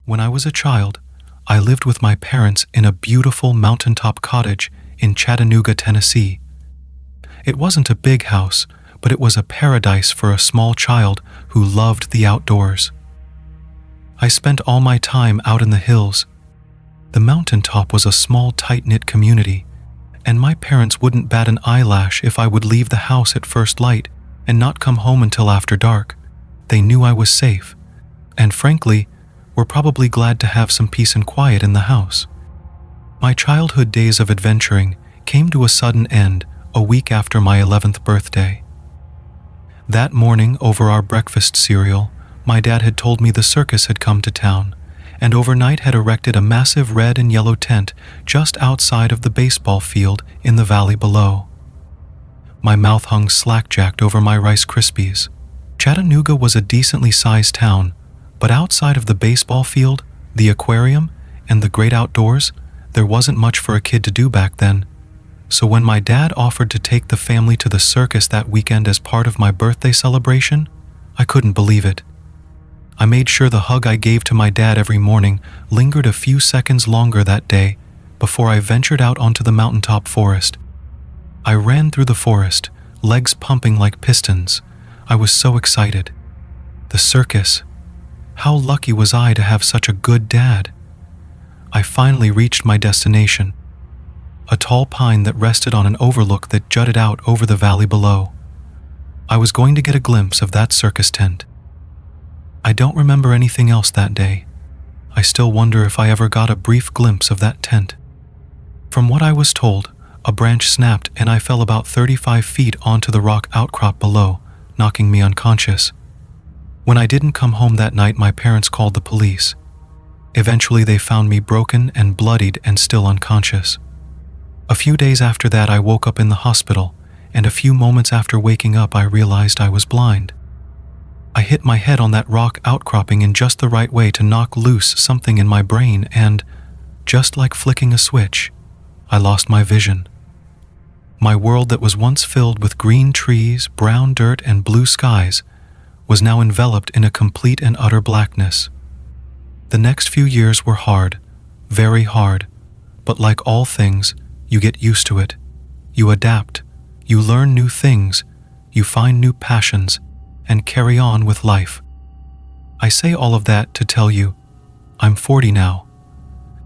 When I was a child, I lived with my parents in a beautiful mountaintop cottage in Chattanooga, Tennessee. It wasn't a big house, but it was a paradise for a small child who loved the outdoors. I spent all my time out in the hills. The mountaintop was a small, tight-knit community, and my parents wouldn't bat an eyelash if I would leave the house at first light and not come home until after dark. They knew I was safe, and frankly, were probably glad to have some peace and quiet in the house. My childhood days of adventuring came to a sudden end a week after my 11th birthday. That morning, over our breakfast cereal, my dad had told me the circus had come to town, and overnight had erected a massive red and yellow tent just outside of the baseball field in the valley below. My mouth hung slack-jacked over my Rice Krispies. Chattanooga was a decently sized town, but outside of the baseball field, the aquarium, and the great outdoors, there wasn't much for a kid to do back then. So when my dad offered to take the family to the circus that weekend as part of my birthday celebration, I couldn't believe it. I made sure the hug I gave to my dad every morning lingered a few seconds longer that day before I ventured out onto the mountaintop forest. I ran through the forest, legs pumping like pistons. I was so excited. The circus. How lucky was I to have such a good dad? I finally reached my destination, a tall pine that rested on an overlook that jutted out over the valley below. I was going to get a glimpse of that circus tent. I don't remember anything else that day. I still wonder if I ever got a brief glimpse of that tent. From what I was told, a branch snapped and I fell about 35 feet onto the rock outcrop below, knocking me unconscious. When I didn't come home that night, my parents called the police. Eventually, they found me broken and bloodied and still unconscious. A few days after that, I woke up in the hospital, and a few moments after waking up, I realized I was blind. I hit my head on that rock outcropping in just the right way to knock loose something in my brain, and, just like flicking a switch, I lost my vision. My world that was once filled with green trees, brown dirt, and blue skies was now enveloped in a complete and utter blackness. The next few years were hard, very hard, but like all things, you get used to it. You adapt, you learn new things, you find new passions, and carry on with life. I say all of that to tell you, I'm 40 now.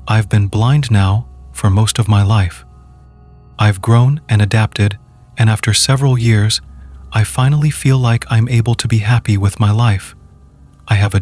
I've been blind now for most of my life. I've grown and adapted, and after several years, I finally feel like I'm able to be happy with my life. I have a